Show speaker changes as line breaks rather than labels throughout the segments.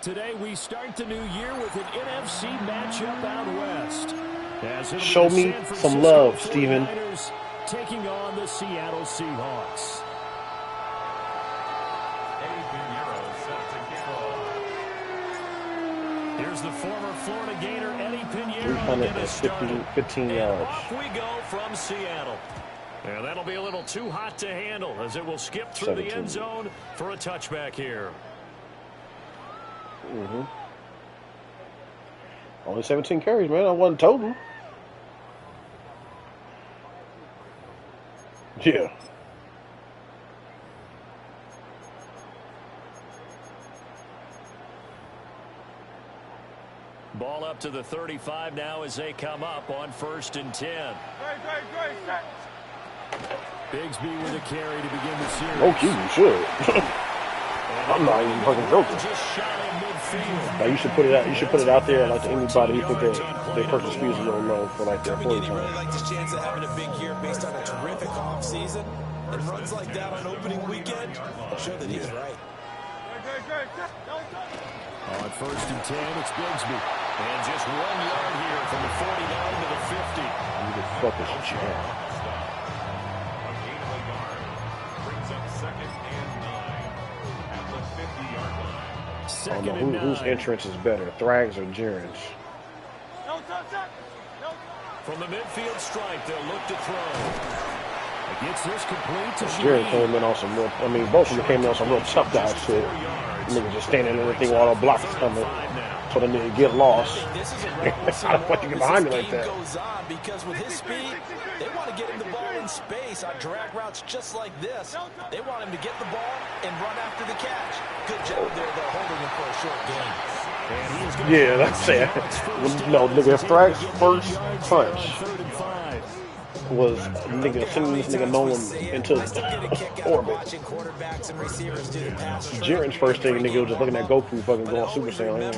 Today we start the new year with an NFC matchup out west.
Show me some love, Steven.
Taking on the Seattle Seahawks. Here's the former Florida Gator Eddie Pinheiro.
15 yards.
Off we go from Seattle. And that'll be a little too hot to handle as it will skip through 17. The end zone for a touchback here.
Only 17 carries, man. I wasn't total. Yeah.
Ball up to the 35 now as they come up on 1st and 10. Bigsby with a carry to begin the series.
Okay, you should. I'm not even fucking joking. Now you should put it out. You should put it out there like to anybody who think that their personal speed is a little low for like their 40 time.
Really like his chance of having a big year based on a terrific off season, and runs like that on opening weekend show that he's right.
On 1st and 10, it's Bigsby, and just 1 yard here from the 49 to the 50.
Who the fuck is Chad? I don't know whose entrance is better, Thrag's or Jiren's.
From the midfield stripe, they'll look to throw. Gets this complete to
Jiren came in on some real, I mean, both of them came in on some real tough guy shit. Nigga just standing there and everything while the block is coming. So the nigga get lost. I don't want you to get behind me like that.
Because with his speed, they want to get him the ball in space on drag routes just like this. They want him to get the ball and run after the catch. Good job there, though, holding him for a short gain.
Yeah, that's it. No, nigga, Thrag's first punch was nigga sending this nigga Nolan into orbit. Jiren's first thing, nigga, was just looking at Goku fucking going Super Saiyan.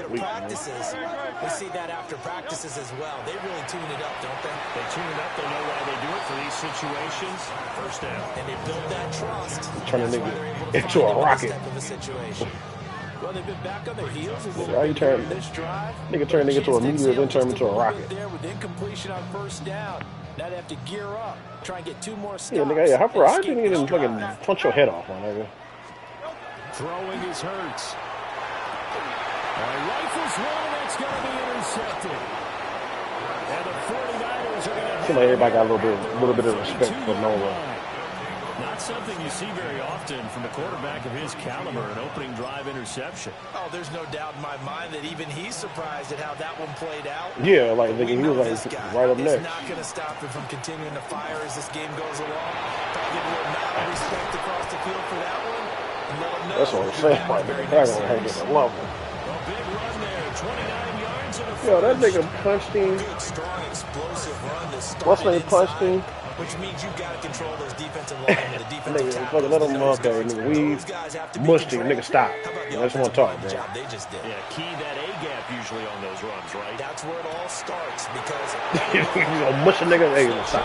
We see that after practices as well. They really tune it up, don't they?
They tune it up. They know why they do it for these situations. First down.
And they build that trust.
Turn a nigga into a rocket.
Well, they've been back on their heels.
Why you turn this drive? Nigga turn nigga to a meteor, then turn him into a rocket.
There with incompletion on 1st down. Now they have to gear up, try and get 2 more stops.
Yeah, nigga, how far I didn't even fucking punch your head off, my nigga.
Throwing his hurts. Rifles one, that's going to be intercepted. And the 49ers are going to.
Seems like everybody got a little bit of respect for Nolan.
Not something you see very often from a quarterback of his caliber, an opening drive interception.
Oh, there's no doubt in my mind that even he's surprised at how that one played out.
Yeah, like he was like right up next.
It's not going to stop him from continuing to fire as this game goes along. Probably give a little nod of respect across the field for that one. And let him know.
That's what I'm saying. Like, they're going to hang it a level.
A big run there, 29 yards and a
yo, that nigga punched him.
Good, strong, explosive run to start.
What's name punched him?
Which means you've got to control those defensive line with the defensive
nigga,
tackles.
let him okay, nigga, weave, mushed him, nigga, stop. I just want to talk, bro.
They just did.
Yeah, key that A-gap usually on those runs, right?
That's where it all starts because
you gonna mush a nigga, hey, stop.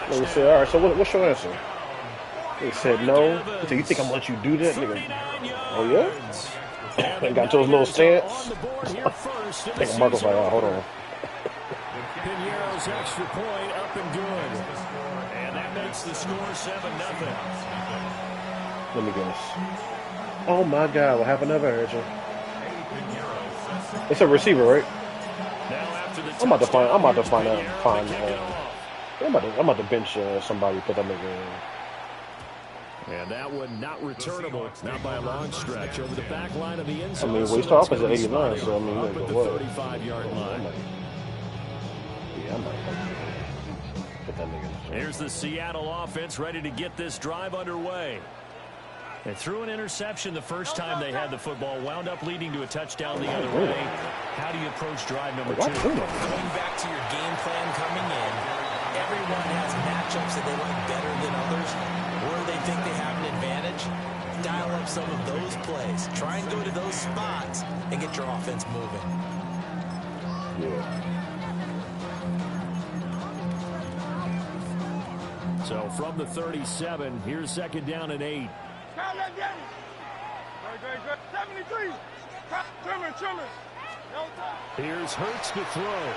Nigga said, all right, so what's your answer? He said, no. He said, you think I'm gonna let you do that, nigga? Oh, yeah? And got to his little stance. Nigga, Marco's like, oh, hold on.
Pinheiro's extra point up and good. And that makes the score 7-0.
Let me guess. Oh my God, what happened ever, Archie? It's a receiver, right? I'm about to find I'm about to bench somebody, put that nigga in.
And that one not returnable, not by a long stretch, over the back line of the end zone.
I mean, we start off as at 89, so I mean,
up at the 35-yard line.
Yeah, I might put that nigga in.
Here's the Seattle offense ready to get this drive underway. They threw an interception the first time they had the football, wound up leading to a touchdown the other way. How do you approach drive number 2?
Going back to your game plan coming in, everyone has matchups that they like better than others. Where they think they have an advantage, dial up some of those plays. Try and go to those spots and get your offense moving.
Yeah.
So from the 37, here's 2nd down and 8. Here's Hurts to throw.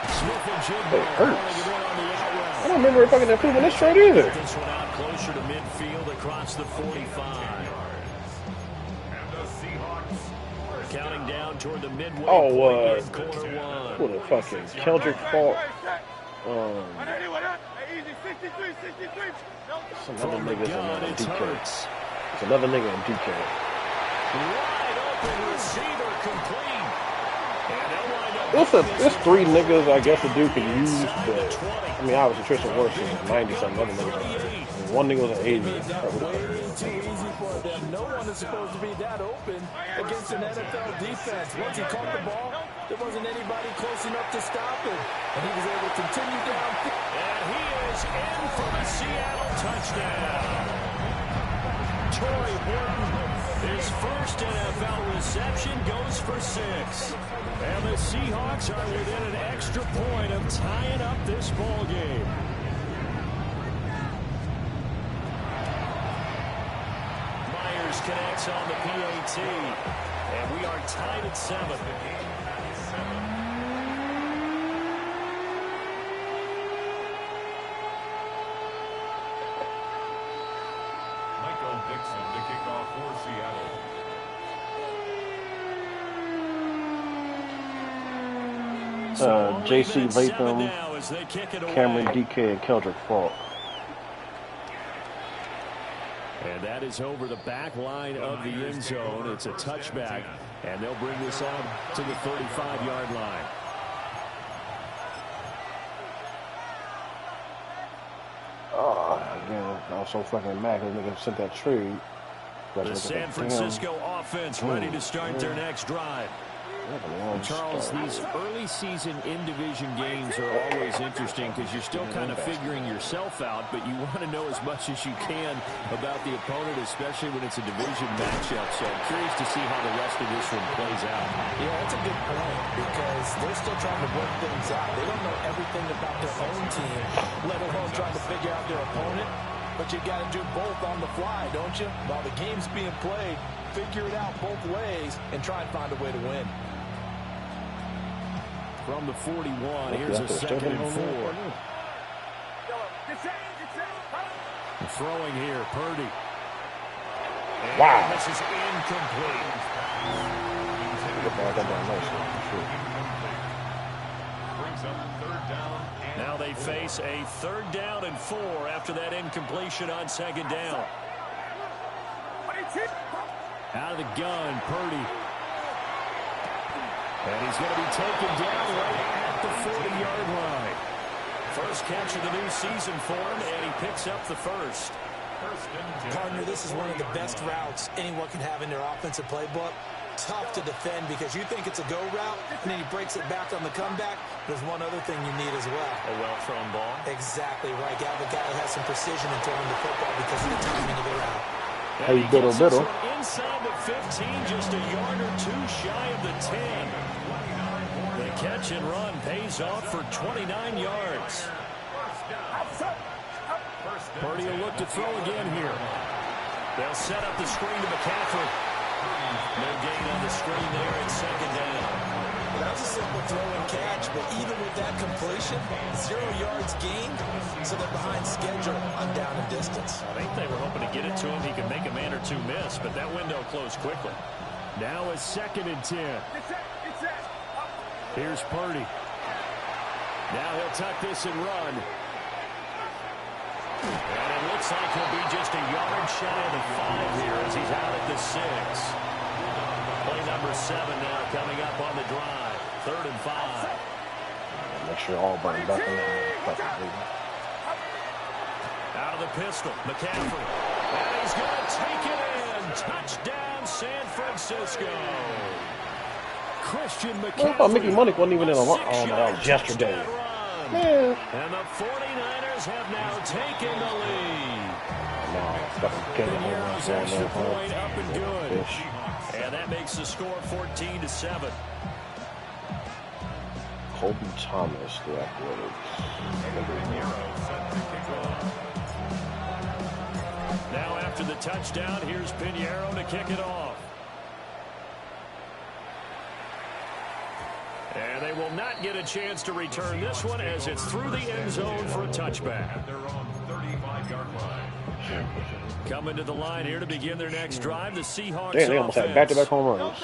Smith and Jigba
It hurts.
pulling it in on the out route.
I don't remember if I can improve on this trade either.
This one out closer to midfield across the 45. Counting down toward the midway point in quarter one.
What a fucking Keldrick fault. Some other niggas in DK. It's another nigga in DK.
Wide open receiver complete.
It's three niggas I guess the dude can use, but I mean obviously Tristan Wirfs is 90-something other niggas. And one nigga was an 80.
Way too easy for them. No one is supposed to be that open against an NFL defense. Once he caught the ball, there wasn't anybody close enough to stop him. And he was able to continue down.
And he is in for a Seattle touchdown. Torrey Horton, his first NFL reception, goes for 6. And the Seahawks are within an extra point of tying up this ball game. Myers connects on the PAT, and we are tied at 7.
J.C. Latham, Cameron DK, and Keldrick Faulk.
And that is over the back line of the end zone. It's a touchback, and they'll bring this out to the 35-yard line.
Again, I was so fucking mad because nigga sent that trade.
The San Francisco offense ready to start their next drive. Charles, these early season in-division games are always interesting because you're still kind of figuring yourself out, but you want to know as much as you can about the opponent, especially when it's a division matchup. So I'm curious to see how the rest of this one plays out.
Yeah, that's a good point because they're still trying to work things out. They don't know everything about their own team, let alone trying to figure out their opponent. But you got to do both on the fly, don't you? While the game's being played, figure it out both ways and try and find a way to win.
From the 41, here's a 2nd and 4. Throwing here, Purdy. And
wow.
This is incomplete. Now they face a 3rd down and 4 after that incompletion on 2nd down. Out of the gun, Purdy. And he's going to be taken down right at the 40-yard line. First catch of the new season for him, and he picks up the first.
Partner, this is one of the best routes anyone can have in their offensive playbook. Tough to defend because you think it's a go route, and then he breaks it back on the comeback. There's one other thing you need as well.
A well-thrown ball.
Exactly right. Got the guy who has some precision in throwing the football because of the timing of the route.
Hey, biddle.
Inside the 15, just a yard or two shy of the 10. The catch and run pays off for 29 yards. Purdy will look to throw again here. They'll set up the screen to McCaffrey. No gain on the screen there at 2nd down.
That was a simple throw and catch, but even with that completion, 0 yards gained, so they're behind schedule on down and distance.
I think they were hoping to get it to him. He could make a man or two miss, but that window closed quickly. Now a 2nd and 10. Here's Purdy. Now he'll tuck this and run. And it looks like he'll be just a yard shy of the 5 here as he's out at the 6. Play number 7 now coming up on the drive. 3rd and 5.
Make sure Auburn back in there.
Out of the pistol, McCaffrey. And he's going to take it in. Touchdown, San Francisco. Christian McCaffrey.
I thought Mickey Money wasn't even in that was yesterday. Man.
And the 49ers have now taken the lead. Pinheiro's extra point up and good. And that makes the score 14-7.
Kobe Thomas, the Athletics.
Now after the touchdown, here's Pinheiro to kick it off. And they will not get a chance to return this one as it's through the end zone for a touchback.
At their own 35-yard line.
Coming to the line here to begin their next drive, the Seahawks.
Damn, they almost had back-to-back home runs.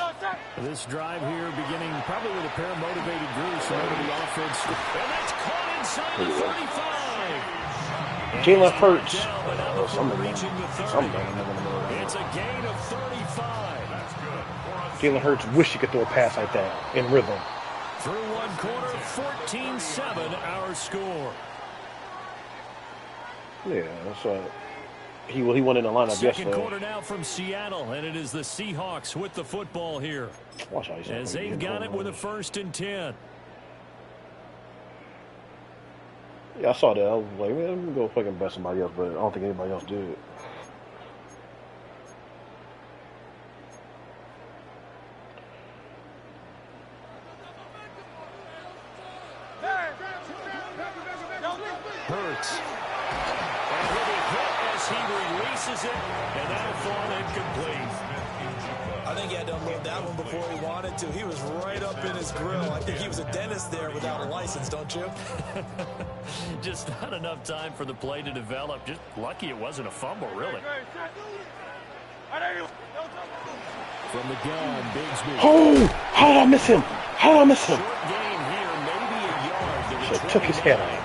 This drive here beginning probably with a pair of motivated groups. Remember the offense. And that's caught inside the 35.
Jalen Hurts.
It's a gain of 35.
Jalen Hurts wish he could throw a pass like that in rhythm.
Through one quarter, 14-7 our score.
Yeah, that's right. He went in the lineup yesterday.
Second quarter now from Seattle, and it is the Seahawks with the football here.
Watch how he's
as they've got it with a 1st and 10.
Yeah, I saw that. I was like, man, let me go fucking bet somebody else, but I don't think anybody else did.
Hurts. And he'll be hit as he releases it, and that'll fall incomplete.
I think he had to unload that one before he wanted to. He was right up in his grill. I think he was a dentist there without a license, don't you?
Just not enough time for the play to develop. Just lucky it wasn't a fumble, really. From the gun, Bigsby.
Oh! How did I miss him? How did I miss him?
Short gain here, maybe a yard.
Should have took his head out.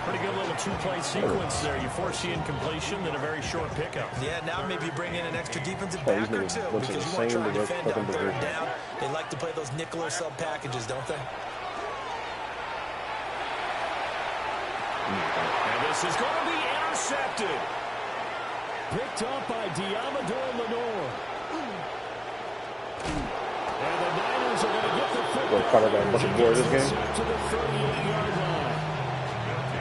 Pretty good little two-play sequence there. You force the incompletion, then a very short pickup.
Yeah, now maybe you bring in an extra defensive back or two because you want to try to defend on 3rd down. They like to play those nickel or sub packages, don't they?
And this is going to be intercepted. Picked up by Diamador Lenore. And the Niners are going to get the football.
Carter got a bunch of board this game.
To the 38-yard line.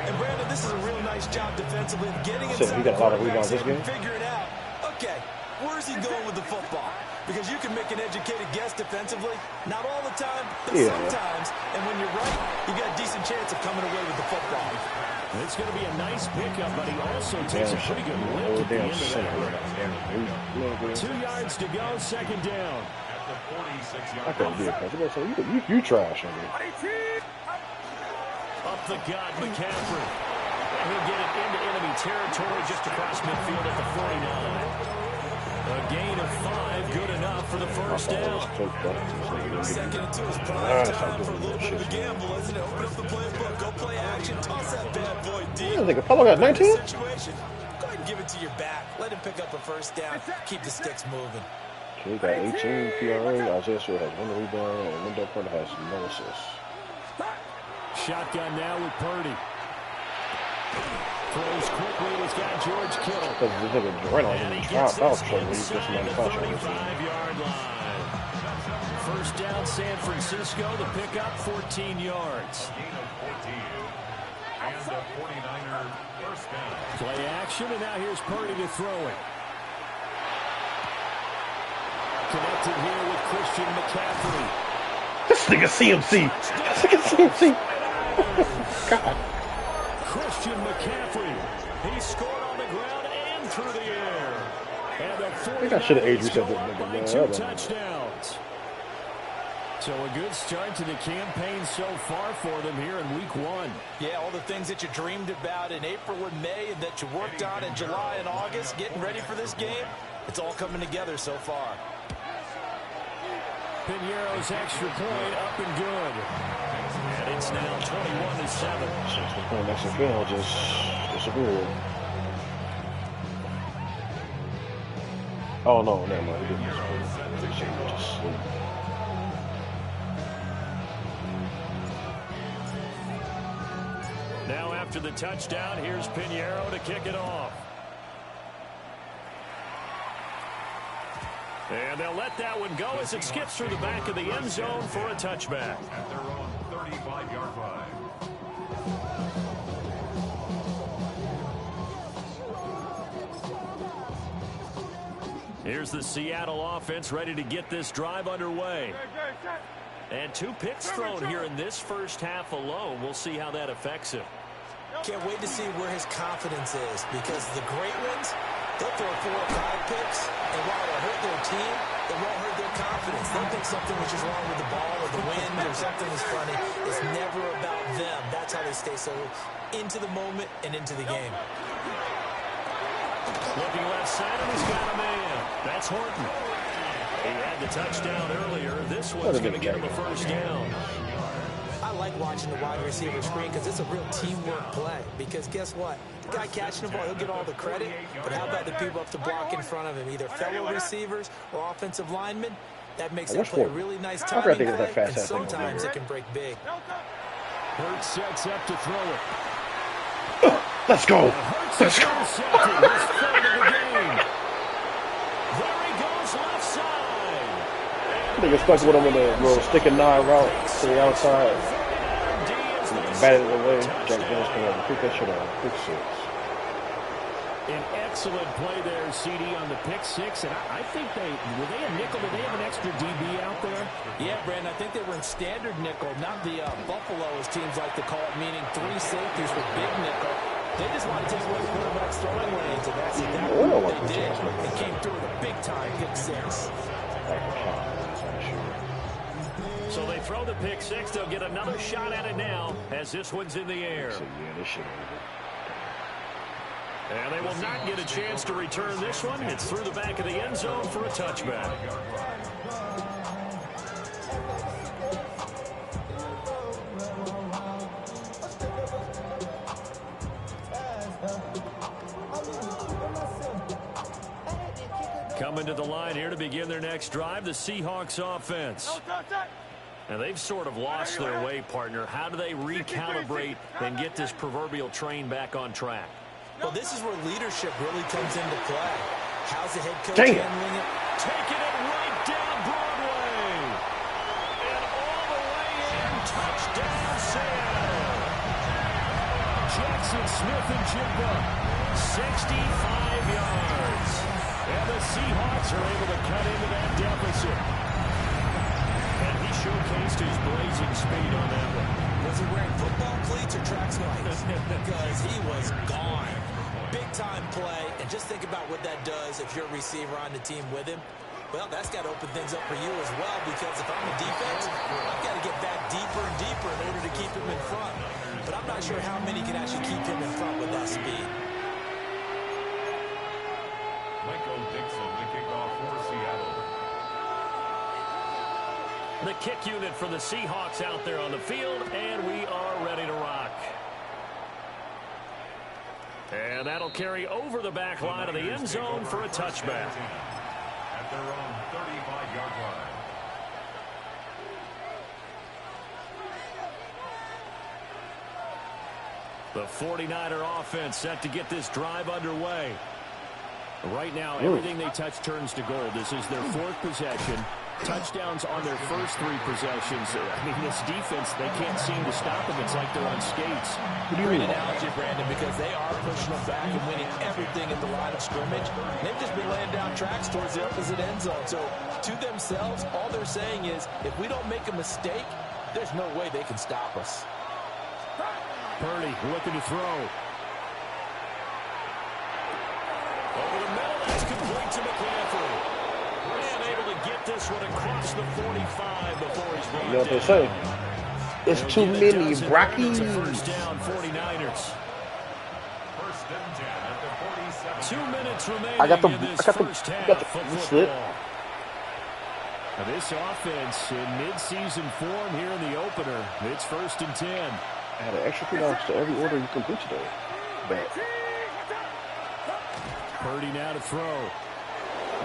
And Brandon, this is a real nice job defensively of getting inside.
He got a lot of rebounds this game.
Figuring out, okay, where's he going with the football? Because you can make an educated guess defensively. Not all the time, but sometimes. And when you're right, you got a decent chance of coming away with the football.
It's going to be a nice pickup, but he also takes a pretty good lift at the end of that. 2 yards to go, 2nd down.
I couldn't be a catch. You trash, nigga.
Up the gut, McCaffrey. And he'll get it into enemy territory just across midfield at the 49. A gain of 5, good enough for the 1st down.
2nd and 2 is prime time for a little bit of a gamble, isn't it? Open up the playbook, go play action, toss that bad boy deep.
I think Apollo got 19.
Go ahead and give it to your back. Let him pick up a 1st down. Keep the sticks moving.
He got 18 PRA. Isaiah Stewart has 1 rebound, and Wendell Carter has no assists.
Shotgun now with Purdy. Throws quickly. He's got George Kittle.
Because this nigga Reynolds in the foul trouble. He's just
at the 35-yard line. 1st down, San Francisco. The pickup, 14 yards.
And the 49er 1st down.
Play action, and now here's Purdy to throw it. Connected here with Christian McCaffrey.
This nigga CMC. This nigga CMC. God.
Christian McCaffrey. He scored on the ground and through the air. And the 49ers
I think I should have age reset that nigga, man.
2 touchdowns. So a good start to the campaign so far for them here in week 1.
Yeah, all the things that you dreamed about in April and May and that you worked on in July and August, getting ready for this game, it's all coming together so far.
Pinheiro's extra point up and good. And it's now 21-7.
Since the point next to Phil just disappeared. Oh, no, never mind. He didn't disappear.
Now after the touchdown, here's Pinheiro to kick it off. And they'll let that one go as it skips through the back of the end zone for a touchback.
At their own 35-yard line.
Here's the Seattle offense ready to get this drive underway. And 2 picks thrown here in this first half alone. We'll see how that affects him.
Can't wait to see where his confidence is, because the great ones, they'll throw 4 or 5 picks, and while it'll hurt their team, it won't hurt their confidence. They'll think something was just wrong with the ball or the wind or something is funny. It's never about them. That's how they stay so into the moment and into the game.
Looking left side, and he's got a man. That's Horton. He had the touchdown earlier. This one's going to get him a first down.
I like watching the wide receiver screen because it's a real teamwork play. Because guess what? The guy catching the ball, he'll get all the credit. But how about the people up the block in front of him? Either fellow receivers or offensive linemen. That makes that play a really nice timing play, and sometimes it can break big.
Hurts sets up to throw it.
Let's go. Let's go.
His third of the game. There he goes left side.
Nigga stuck with him in the little stick and 9 route to the outside. Batted it away. Jack Jones came over. Pick that shit on. Pick 6.
An excellent play there, CD, on the pick 6. And I think were they a nickel? Did they have an extra DB out there?
Yeah, Brandon, I think they were in standard nickel, not the Buffalo, as teams like to call it, meaning 3 safeties with big nickel. They just want to take away the quarterback's throwing lanes, and that's exactly what they did. They came through with a big-time pick 6.
So they throw the pick 6. They'll get another shot at it now as this one's in the air. And they will not get a chance to return this one. It's through the back of the end zone for a touchback. Coming to the line here to begin their next drive, the Seahawks offense. And they've sort of lost their way, partner. How do they recalibrate and get this proverbial train back on track?
Well, this is where leadership really comes into play. How's the head coach handling it?
Taking it right down Broadway. And all the way in, touchdown Seattle. Jackson Smith and Jigba, 65 yards. And the Seahawks are able to cut into that deficit. And he showcased his blazing speed on that one.
Was he wearing football cleats or track spikes? Because he was gone. Big-time play. And just think about what that does if you're a receiver on the team with him. Well, that's got to open things up for you as well, because if I'm a defense, I've got to get back deeper and deeper in order to keep him in front. But I'm not sure how many can actually keep him in front with that speed.
Michael Dixon, the kickoff for Seattle.
The kick unit for the Seahawks out there on the field, and we are ready to rock. And that'll carry over the back line of the end zone for a touchback.
At their own 35-yard line.
The 49er offense set to get this drive underway. Right now, everything they touch turns to gold. This is their 4th possession. Touchdowns on their first 3 possessions. I mean, this defense, they can't seem to stop them. It's like they're on skates.
Great analogy, Brandon, because they are pushing them back and winning everything at the line of scrimmage. They've just been laying down tracks towards the opposite end zone. So, to themselves, all they're saying is, if we don't make a mistake, there's no way they can stop us.
Purdy looking to throw. Over the middle, that's complete to McCaffrey. And able to get this one across the 45 before he's brought down.
You know what they say? It's too many, Brocky.
It's a first down, 49ers.
First and 10 at the 47.
2 minutes remaining
I got the
first half of
slip.
football. Now this offense in mid-season form here in the opener. It's first and 10.
I had an extra $3 to every order you complete today. Bad.
Purdy now to throw.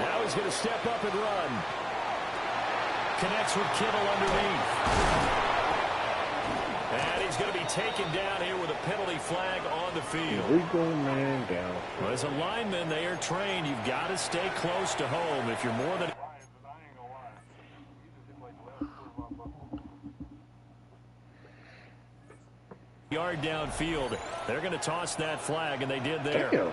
Now he's going to step up and run. Connects with Kittle underneath. And he's going to be taken down here with a penalty flag on the field.
Illegal man down.
Well, as a lineman, they are trained. You've got to stay close to home if you're more than... yard downfield. They're going to toss that flag, and they did there.
Damn.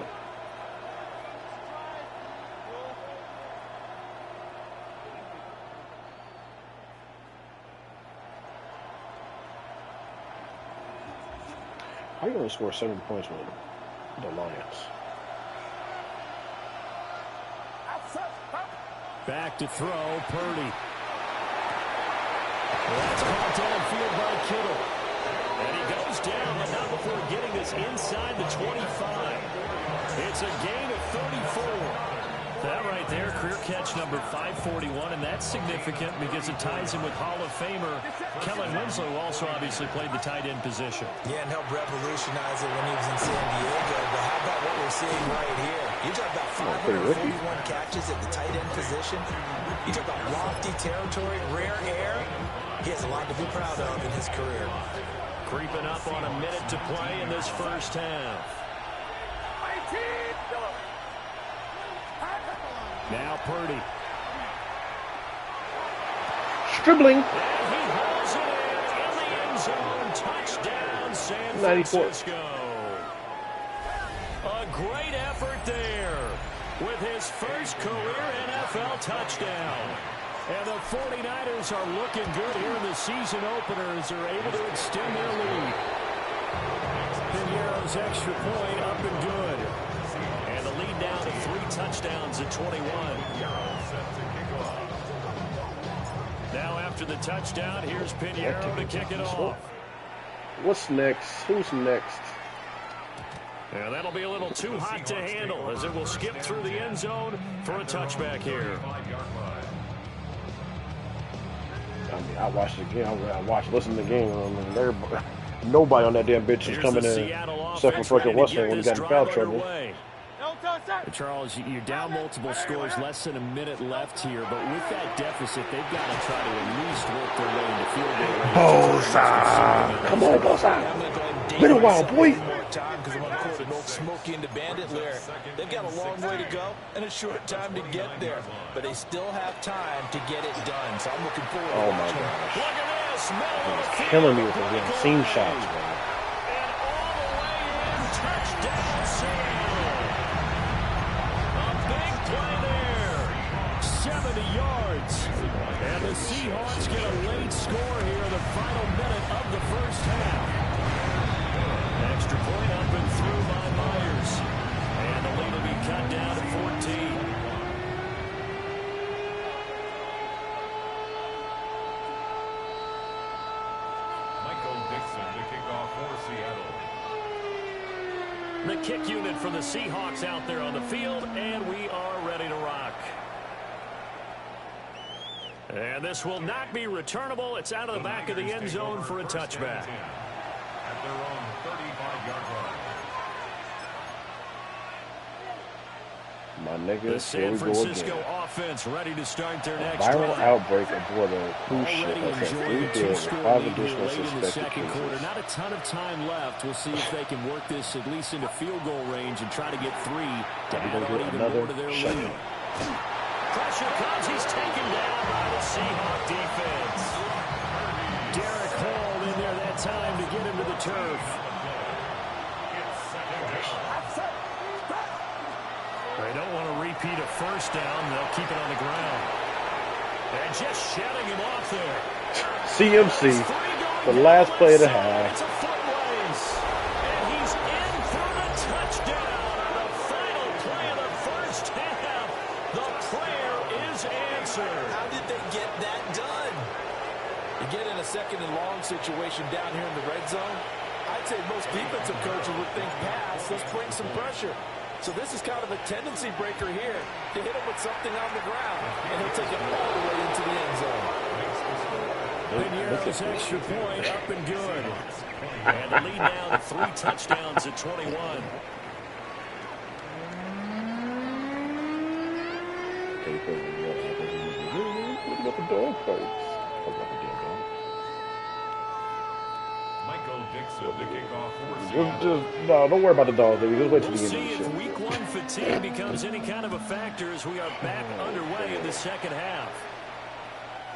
How you gonna score 70 points with the Lions?
Back to throw, Purdy. That's caught downfield by Kittle. And he goes down, but not before getting this inside the 25. It's a gain of 34. That right there, career catch number 541, and that's significant because it ties him with Hall of Famer Kellen Winslow, who also obviously played the tight end position.
Yeah, and helped revolutionize it when he was in San Diego. But how about what we're seeing right here? You talk about 541 catches at the tight end position. You talk about lofty territory, rare air. He has a lot to be proud of in his career.
Creeping up on a minute to play in this first half. Now Purdy.
Dribbling.
And he hauls it in the end zone. Touchdown, San
94.
Francisco. A great effort there with his first career NFL touchdown. And the 49ers are looking good here in the season opener as they're able to extend their lead. Piñeiro's extra point up and good. And the lead down to 3 touchdowns at 21. Now after the touchdown, here's Piñeiro to kick it off.
What's next? Who's next?
And that'll be a little too hot to handle as it will skip through the end zone for a touchback here.
I mean, I watched the game. Listen to the game. Nobody on that damn bitch is coming in. Except for fucking Western when he got in foul trouble.
Charles, you're down multiple scores, less than a minute left here, but with that deficit, they've got to try to at least work their way into field goal range.
Bosa! Come on, Bosa! Been a while, boy.
Smokey into Bandit Lair. They've got a long way to go and a short time to get there, but they still have time to get it done. So I'm looking forward to
Oh my gosh. He's killing me with the damn seam shots, man.
Touchdown, a big play there. 70 yards. And the Seahawks get a late score here in the final minute of the first half. Extra point up and through by Myers. And the lead will be cut down to 14. The kick unit for the Seahawks out there on the field, and we are ready to rock. And this will not be returnable. It's out of the back of the end zone for a touchback.
At their own 35-yard line.
My nigga,
The San Francisco offense ready to start their next
viral
drive.
outbreak aboard a cruise ship
Already
that has
enjoying
3
a
dead with
2-score
5
lead here
additional
late in the
suspected
second quarter.
cases.
Not a ton of time left. We'll see if they can work this at least into field goal range and try to get 3 to add on even more to their lead. Pressure comes. He's taken down by the Seahawks defense. Derek Hall in there that time to get him to the turf. They don't want to repeat a first down. They'll keep it on the ground. And just shutting him off there.
CMC, the last play of the half.
It's a foot race. And he's in for the touchdown on the final play of the first half. The prayer is answered.
How did they get that done? You get in a second and long situation down here in the red zone. I'd say most defensive coaches would think pass. Let's bring some pressure. So this is kind of a tendency breaker here to hit him with something on the ground, and he'll take it all the way into the end zone.
Piñeiro's extra point up and good. And the lead now to 3 touchdowns at 21.
Look at the dog fights.
Michael Dixon to kick off for
No, don't worry about the dogs, baby. Just wait till
We'll
the
see
end of
if
the
week 1 fatigue becomes any kind of a factor as we are back underway in the second half.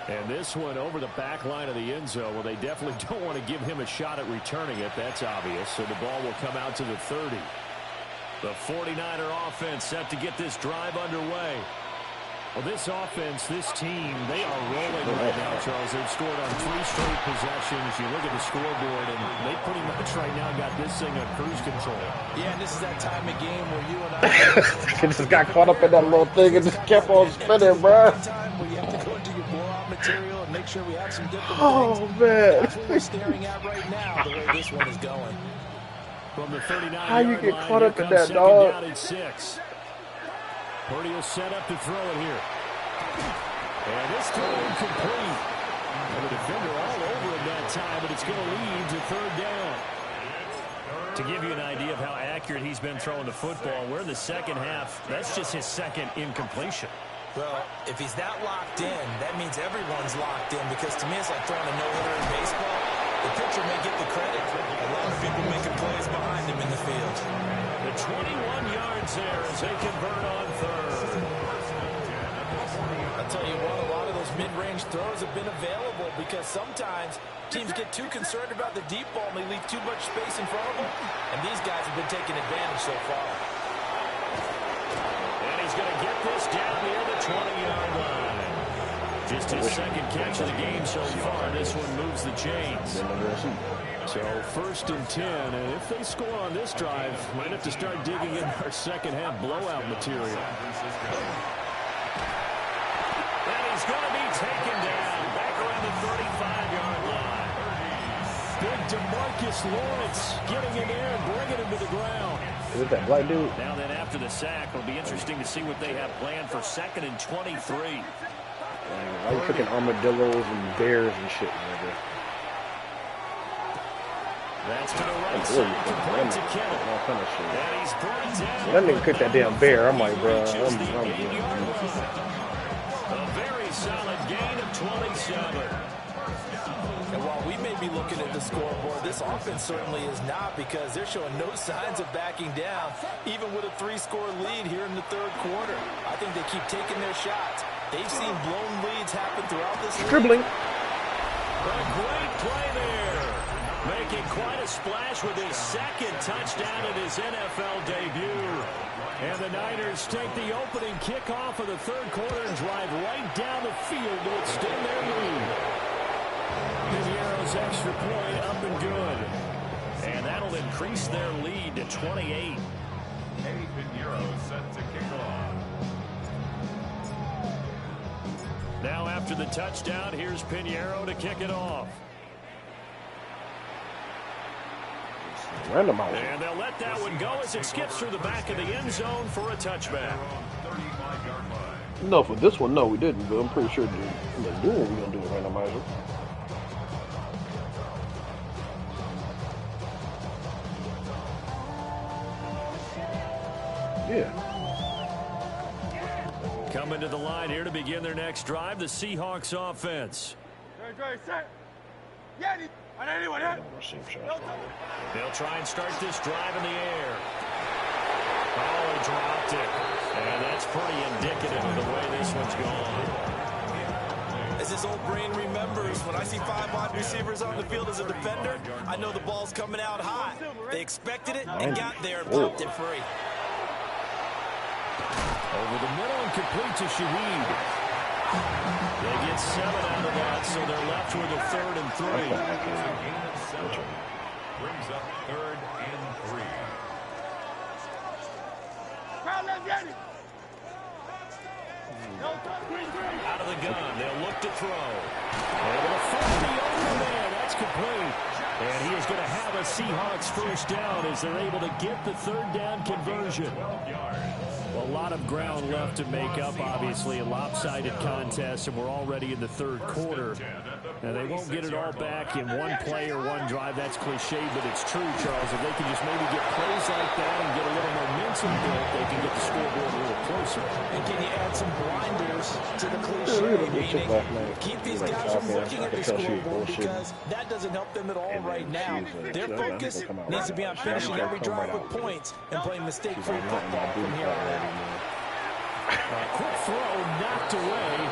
And this one over the back line of the end zone. Well, they definitely don't want to give him a shot at returning it. That's obvious. So the ball will come out to the 30. The 49er offense set to get this drive underway. Well, this offense, this team, they are rolling right now, Charles. They've scored on 3 straight possessions. You look at the scoreboard, and they pretty much right now got this thing on cruise control.
Yeah, and this is that time of game where you and I
just got caught up in that little thing and just kept on spinning, bro.
Time where you have to go into your blowout material and make sure we have some different
Oh,
things.
man.
That's what we're staring at right now, the way this one is going.
From the 39-yard
How you get
line,
caught up in that,
second
dog?
down and 6. Purdy will set up to throw it here. And this throw incomplete. And the defender all over him that time, but it's going to lead to 3rd down. To give you an idea of how accurate he's been throwing the football, we're in the second half. That's just his 2nd incompletion.
Well, if he's that locked in, that means everyone's locked in, because to me it's like throwing a no-hitter in baseball. The pitcher may get the credit. A lot of people making plays behind him in the field.
The 21 yards there as they convert on 3rd.
I'll tell you what, a lot of those mid-range throws have been available, because sometimes teams get too concerned about the deep ball and they leave too much space in front of them. And these guys have been taking advantage so far.
And he's going to get this down near the 20-yard line. Just his 2nd catch of the game so far. This one moves the chains. So 1st and 10, and if they score on this drive, might have to start digging in our second half blowout material. And he's going to be taken down back around the 35-yard line. Big DeMarcus Lawrence getting in there and bringing him to the ground.
Is it that black dude?
Now then, after the sack, it'll be interesting to see what they have planned for 2nd and 23.
Why you cooking armadillos and bears and shit, nigga?
That's to the right side, complete to Kittle.
All kind of shit.
And he's brought down.
That nigga cooked that damn bear. I'm like, bro,
A very solid gain of 27.
And while we may be looking at the scoreboard, this offense certainly is not, because they're showing no signs of backing down, even with a 3-score lead here in the 3rd quarter. I think they keep taking their shots. They've seen blown leads happen throughout this league.
dribbling.
A great play there. Making quite a splash with his 2nd touchdown in his NFL debut. And the Niners take the opening kickoff of the 3rd quarter and drive right down the field to extend their lead. Pinheiro's extra point up and good. And that'll increase their lead to 28.
Eddie Pinheiro set to kick off.
Now after the touchdown, here's Pinheiro to kick it off.
Randomizer.
And they'll let that one go as it skips through the back of the end zone for a touchback.
No, for this one, no, we didn't, but I'm pretty sure we're going to do a randomizer. Yeah.
Coming to the line here to begin their next drive, the Seahawks offense. They'll try and start this drive in the air. Oh, he dropped it. And that's pretty indicative of the way this one's gone.
As his old brain remembers, when I see 5 wide receivers on the field as a defender, I know the ball's coming out high. They expected it and got there and popped it free.
Over the middle and complete to Shaheed. They get 7 out of that, so they're left with a 3rd and 3.
Brings up 3rd and 3.
Out of the gun, they'll look to throw. And with a 50 over there, that's complete. And he is going to have a Seahawks 1st down as they're able to get the 3rd down conversion. Well, a lot of ground left to make up, obviously, a lopsided contest, and we're already in the 3rd quarter. Now, they won't get it all back in one play or one drive. That's cliche, but it's true, Charles. If they can just maybe get plays like that and get a little momentum built, they can get the scoreboard a little closer.
And can you add some blinders to the cliche, meaning keep these guys from looking at the scoreboard, because that doesn't help them at all right now. Their focus needs to be on finishing every drive with points and playing mistake-free football from here on out.
Quick throw knocked away.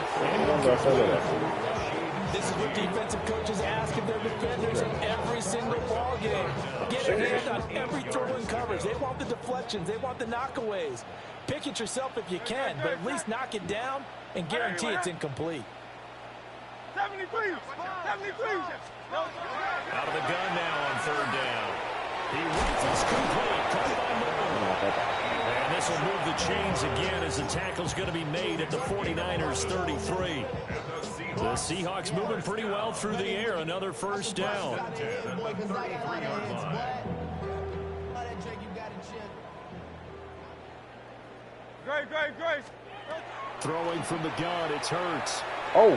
This is what defensive coaches ask of their defenders in every single ball game. Get a hand on every throw in coverage. They want the deflections. They want the knockaways. Pick it yourself if you can, but at least knock it down and guarantee it's incomplete.
73.
Out of the gun now on third down. He rifles complete. Caught by Moore. And this will move the chains again as the tackle's going to be made at the 49ers 33. The Seahawks moving pretty well through the air. Another first down.
Great.
Throwing from the gun, it's Hurts.
Oh.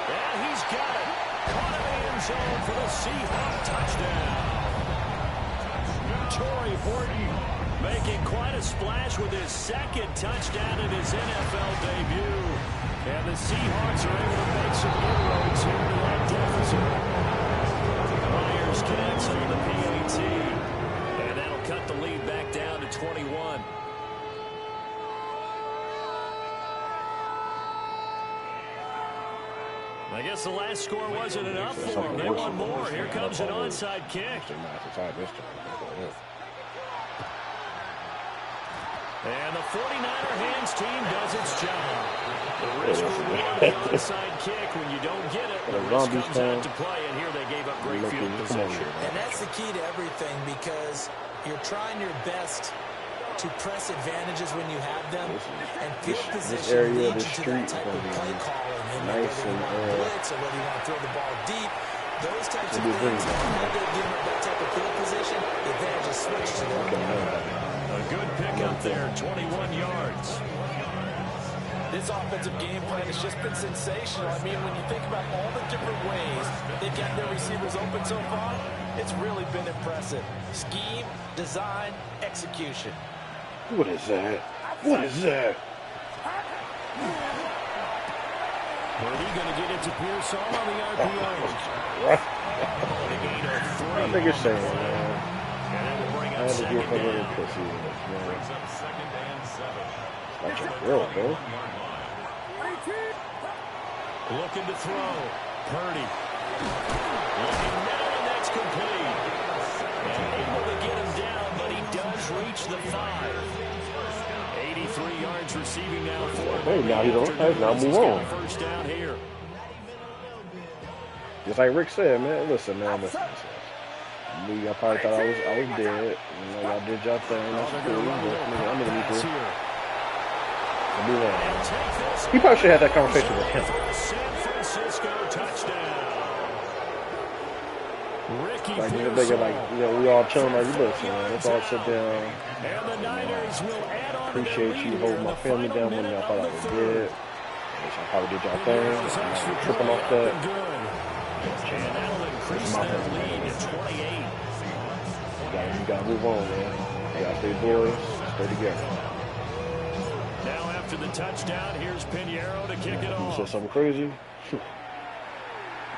Yeah, he's got it. Caught in the end zone for the Seahawks touchdown. Torrey Horton making quite a splash with his second touchdown in his NFL debut. And the Seahawks are able to make some inroads here to that deficit. Myers connects on the PAT. And that'll cut the lead back down to 21. I guess the last score wasn't enough for them. They want more. Here comes an onside kick. And the 49er hands team does its job. The risk reward the onside kick. When you don't get it, the risk comes out to play. And here they gave up great field position.
And that's the key to everything, because you're trying your best to press advantages when you have them, and field position leads you to that type of play calling.
Nice and
blitz, or whether you want to throw the ball deep, those types of things. When they give them that type of field position, the advantage is switched to them.
A good pickup there, 21 yards.
This offensive game plan has just been sensational. I mean, when you think about all the different ways they've got their receivers open so far, it's really been impressive. Scheme, design, execution.
What is that? What is that?
Are he going to get it to Pearson on the RPO?
I think it's saying, man.
And it will bring
I
up
had to
second
get a little
down.
pussy in this, man. That's a girl, bro.
Looking to throw. Purdy. Looking now, and that's complete. And able to get him down, but he does reach the 5. 83 yards receiving now for him.
Hey, now he's on. Now move on.
First down here.
Just like Rick said, man. Listen, man. Listen. Y'all probably thought I was dead. You know, y'all did y'all thing. That's cool. But I'm gonna need to move on. He probably should have had that conversation with him.
San Francisco touchdown. Ricky
Like, you know, we all chilling like, listen, man. Let's all sit down.
And the Niners will add on.
Appreciate you holding my family down when y'all thought I was dead. Y'all probably did y'all thing. I'm tripping off that.
And that'll increase their lead to 28.
You gotta move on, man. You gotta stay boys, stay together.
Now after the touchdown, here's Pinheiro to kick it
You
off.
said something crazy,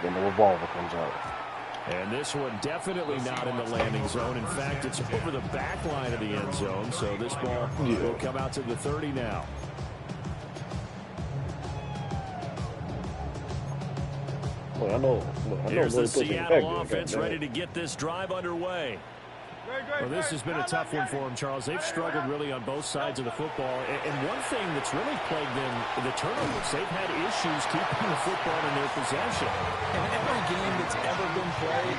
then the revolver comes out.
And this one definitely not in the landing zone. In fact, it's over the back line of the end zone. So this ball will come out to the 30 now.
Well, I know
Here's the
really
Seattle offense ready to get this drive underway. Well, this has been a tough one for them, Charles. They've struggled really on both sides of the football. And one thing that's really plagued them, the turnovers. They've had issues keeping the football in their possession.
In every game that's ever been played,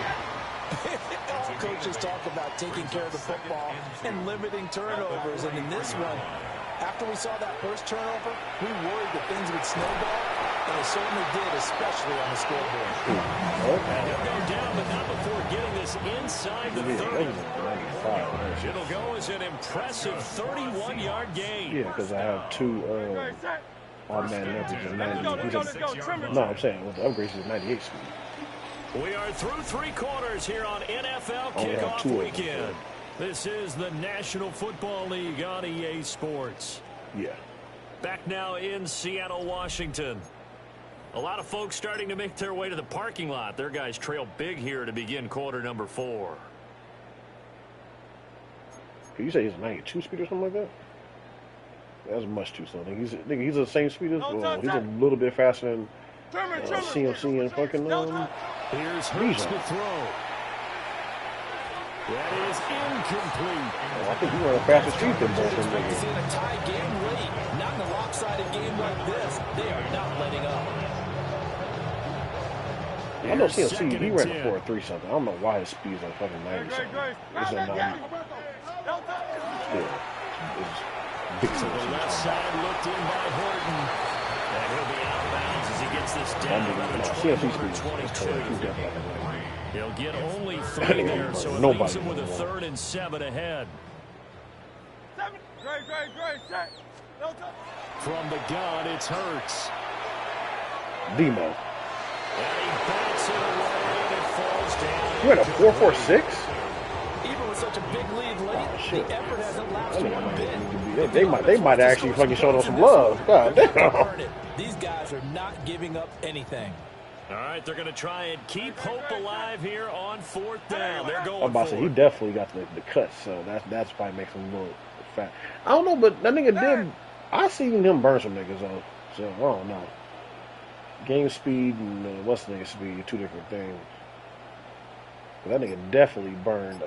all coaches talk about taking care of the football and limiting turnovers. And in this one, after we saw that first turnover, we worried that things would snowball. And they certainly did, especially on the scoreboard.
And he'll go down, but not before getting this inside the 30. It'll go as an impressive 31-yard gain.
Yeah, because I have two automatic leverages of 90. No, I'm saying with the upgrades is 98 speed.
We are through three quarters here on NFL Kickoff Weekend. This is the National Football League on EA Sports.
Yeah.
Back now in Seattle, Washington. A lot of folks starting to make their way to the parking lot. Their guys trail big here to begin quarter number 4.
You say he's a 92 speed or something like that? That's much too slow. He's the same speed as well. He's a little bit faster than CMC and fucking
Here's Hurts to throw. That is incomplete.
Oh, I think you were faster speed than both of them.
Seeing a tie game late, not in a lopsided game like this. They are not letting up.
I know CMC, he ran a 4.3 something. I don't know why his speed's like fucking 90 something. It's a 90. Yeah, it's big
To the left side, looked in by Horton. And he'll be out of bounds as he gets this down around the 22. He'll get only 3 there, so it leaves him with a 3rd and 7 ahead. From the gun, it's Hurts.
Demo.
And he bats it away, and it falls down.
You had a 4.46?
Even with such a big lead late, the effort hasn't lapsed one bit.
They might actually fucking show them some love. God damn.
These guys are not giving up anything.
All right, they're going to try and keep hope alive here on 4th down. They're going
I'm about to say, he definitely got the cuts, so that's probably makes him look fat. I don't know, but that nigga did. I seen him burn some niggas though, so I don't know. Game speed and what's the nigga speed, 2 different things. But that nigga definitely burned.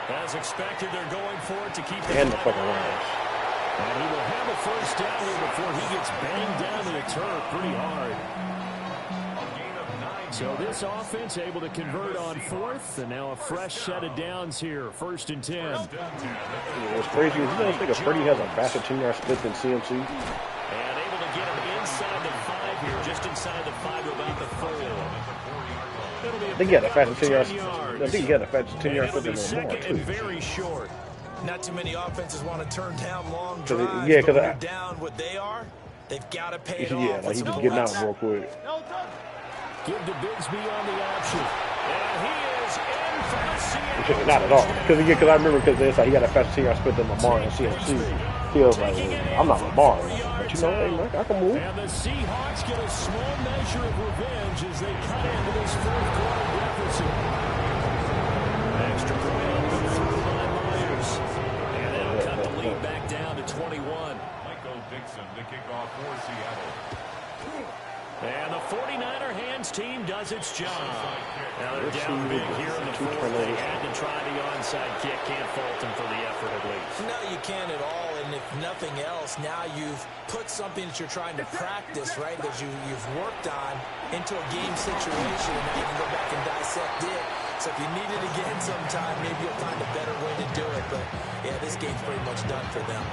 As expected, they're going for it to keep the
and the fucking runs.
And he will have a 1st down here before he gets banged down to the turf pretty hard. So this offense able to convert on 4th, and now a fresh set of downs here, 1st and 10.
What's crazy is you know this nigga Purdy has a faster 10-yard split than CMC.
And able to get him inside the 5 here, just inside the 5 to about the 4.
I think he had a faster 10-yard split. I think he had a faster 10-yard split than Lamar too.
Very short.
Not too many offenses want to turn down long
Cause
drives,
yeah,
but when
because
you're down what they are, they've got to pay it
yeah,
off.
like he just getting out real quick.
Give to Bigsby on the option. And he is in for the Seahawks.
Not at all. Because I remember because like he got a faster 10-yard split than Lamar and CMC. He was like, I'm not Lamar. But you know, hey, I can move.
And the Seahawks get a small measure of revenge as they cut into this 4th quarter deficit. Extra point through by Myers. And that'll cut the lead back down to 21.
Michael Dixon to kick off for Seattle.
And the 49er hands team does its job. Now they're down big here in the 4th. They had to try the onside kick. Can't fault them for the effort at least.
No, you can't at all. And if nothing else, now you've put something that you're trying to practice, right, that you've worked on into a game situation, and now you can go back and dissect it. So if you need it again sometime, maybe you'll find a better way to do it. But, yeah, this game's pretty much done for them.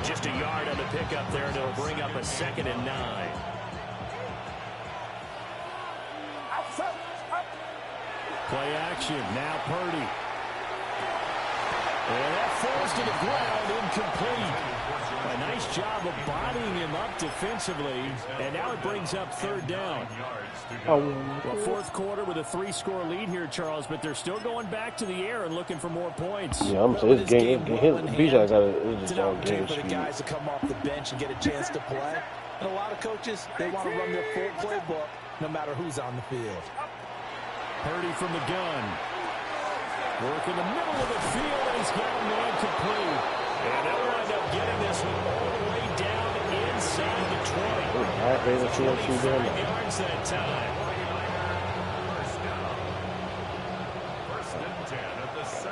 Just a yard on the pickup there, and it'll bring up a 2nd and 9. Play action, now Purdy. And that falls to the ground, incomplete. A nice job of bodying him up defensively, and now it brings up 3rd down. Well, 4th quarter with a 3-score lead here, Charles, but they're still going back to the air and looking for more points.
Yeah, I'm saying his game, Bijan got his own game
for the
speed.
guys to come off the bench and get a chance to play. And a lot of coaches, they want to run their full playbook no matter who's on the field.
Purdy from the gun. Work in the middle of the field, and he's got a man complete. And they'll wind up getting this one all the way down inside the 20. 29 yards that time.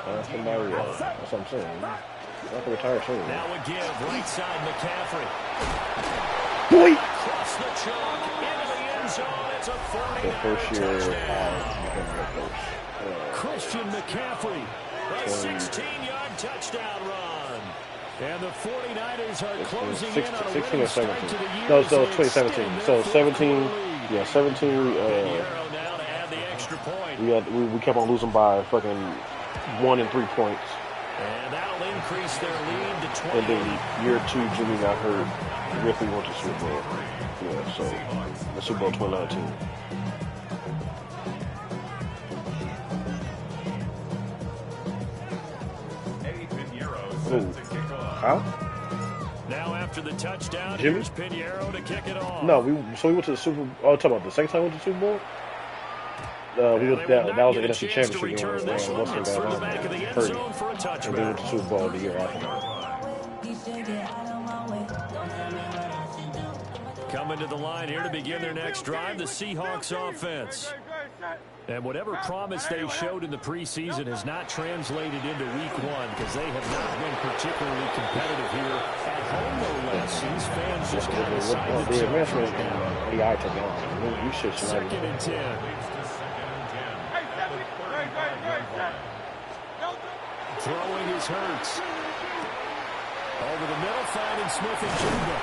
That's what I'm saying. Not to retire soon.
Now a give, right side McCaffrey.
Boy!
Across the chalk, into the end zone. It's a 40
first year
touchdown. Christian McCaffrey, a 16-yard touchdown run. And the 49ers are closing in on a
16 or 17.
to the year.
No, so 2017. So 17, yeah, 17.
Now to add the extra point.
We kept on losing by fucking 1 and 3 points.
And that'll increase their lead to 20.
And then year 2, Jimmy got hurt. Year 3 went to Super Bowl. Yeah, so the Super Bowl 2019. How?
Now after the touchdown,
Jimmy?
here's Pinheiro to kick it off.
No, we went to the Super Bowl. Oh, talking about the second time we went to the Super Bowl? We went, that was the NFC Championship game. Western got hurt. And we went to the Super Bowl the year after.
Coming to the line here to begin their next drive, the Seahawks offense. And whatever promise they showed in the preseason has not translated into week one because they have not been particularly competitive here at home, no less. These fans just kind of decided to
AI technology.
Second and 10. Throwing is Hurts. Over the middle, finding Smith and Jigba.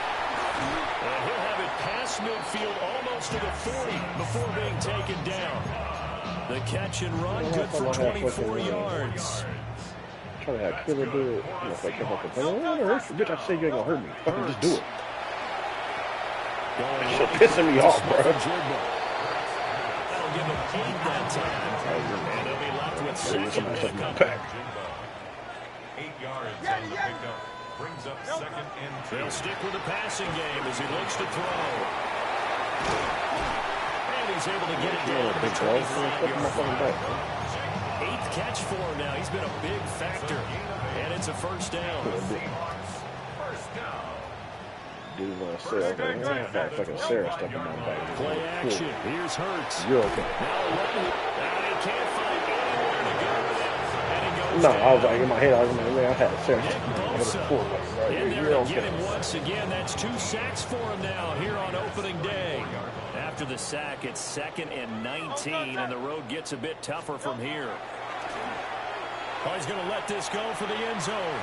And he'll have it past midfield almost to the 40 before being taken down. The catch and run, good for 24 yards.
Trying to have Killer do it. If I kept up with bitch, I say you ain't gonna hurt me. Fucking just do it. Shit pissing me off, bro.
That'll give him 8 that time. And he'll be left with 2nd and a couple.
8 yards on the pickup. Brings up 2nd and 2.
They'll stick with the passing game as he looks to throw. And he's able to get it down to the 25-yard. 8th catch for him now. He's been a big factor. And it's a first down.
Dude, when I say I got fucking Sarah stuck in my back.
Play action. Here's Hurts.
You're okay.
Now he can't find anywhere to go. And he goes
No, I was like in my head. I was like, man, I had Sarah stuck in my back.
In there to get him once again. That's 2 sacks for him now here on opening day. After the sack, it's 2nd and 19, and the road gets a bit tougher from here. Oh, he's going to let this go for the end zone.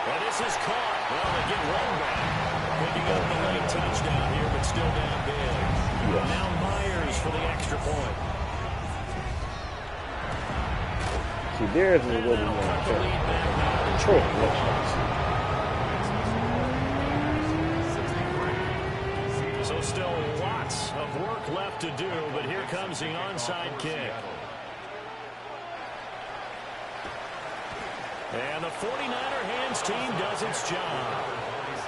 And this is caught. Well, they get one back. Picking up the late touchdown here, but still down big. Now Myers for the extra point.
See, theirs is a little more Detroit.
So still lots of work left to do, but here comes the onside kick. And the 49er hands team does its job.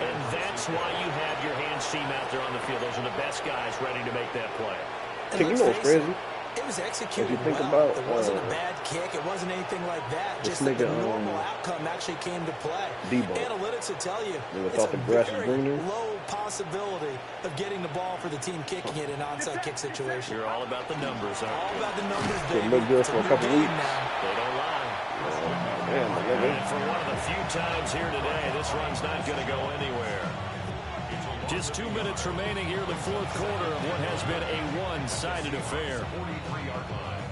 And that's why you have your hands team out there on the field. Those are the best guys ready to make that play.
You know what's crazy?
It was executed
well.
It wasn't a bad kick. It wasn't anything like that. Just that the normal outcome actually came to play.
Debo.
Analytics will tell you
it's a very
low possibility of getting the ball for the team kicking it in an onside kick situation.
You're all about the numbers, huh?
All about the numbers, baby.
It looked good for a couple weeks.
They don't lie. And for one of the few times here today, this run's not going to go anywhere. Just 2 minutes remaining here in the 4th quarter of what has been a one-sided affair.
43-yard line.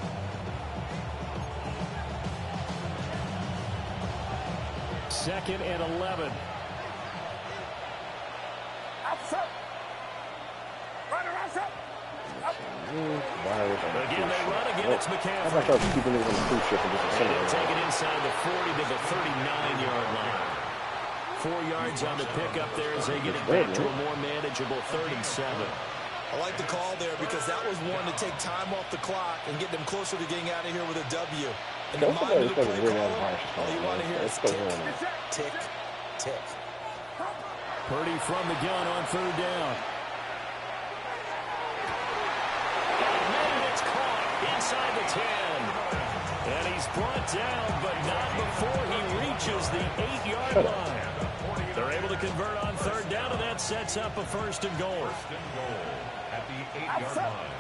Second and 11. Again, they run again. It's McCaffrey.
How about y'all keeping it on the cruise ship and just
Take it inside the 40 to the 39-yard line. 4 yards on the pickup there as they get it back to a more manageable 3rd and 7.
I like the call there because that was one to take time off the clock and get them closer to getting out of here with a W. And the mind of the play caller, all you want to hear is tick, tick, tick.
Purdy from the gun on 3rd down. And it's caught inside the 10. And he's brought down, but not before he reaches the 8-yard line. They're able to convert on 3rd down, and that sets up a 1st and goal.
At the 8-yard line.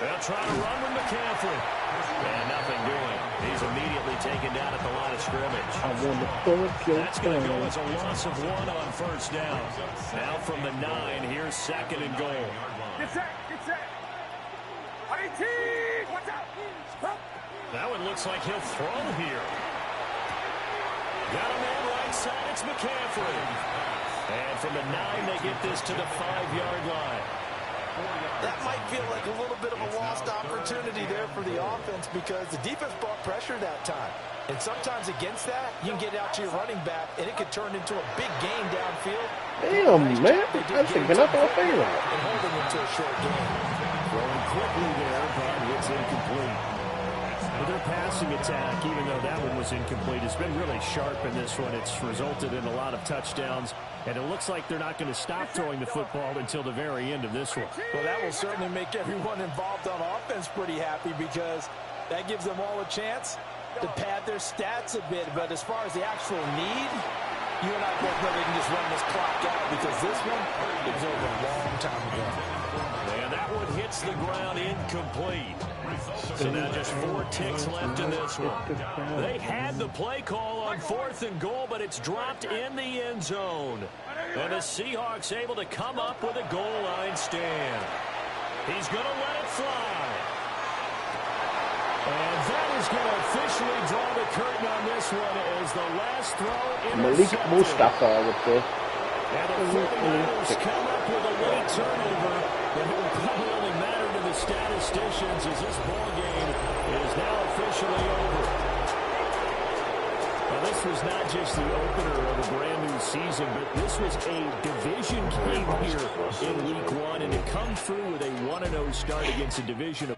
They'll try to run with McCaffrey. And nothing doing. He's immediately taken down at the line of scrimmage. That's going to go as a loss of 1 on 1st down. Now from the 9, here's 2nd and goal. That one looks like he'll throw here. Got a man right side, it's McCaffrey. And from the 9, they get this to the 5-yard line.
That might feel like a little bit of a lost opportunity there for the offense because the defense brought pressure that time. And sometimes against that, you can get out to your running back, and it could turn into a big gain downfield.
Damn, man. That's been up all favor.
And holding them to a short gain.
Throwing quickly there, but it's incomplete. But their passing attack, even though that one was incomplete, has been really sharp in this one. It's resulted in a lot of touchdowns, and it looks like they're not going to stop throwing the football until the very end of this one.
Well, that will certainly make everyone involved on offense pretty happy because that gives them all a chance to pad their stats a bit. But as far as the actual need, you and I both know they can just run this clock out because this one was over a long time ago.
And that one hits the ground incomplete. So now just 4 ticks left in this one. They had the play call on 4th and goal, but it's dropped in the end zone. And the Seahawks able to come up with a goal line stand. He's going to let it fly. And that is going to officially draw the curtain on this one as the last throw intercepted.
Malik Mustafa with the...
And the 49ers come up with a late turnover, but it will probably only matter to the statisticians as this ball game is now officially over. Now, this was not just the opener of a brand-new season, but this was a division game here in Week 1, and to come through with a 1-0 start against a division of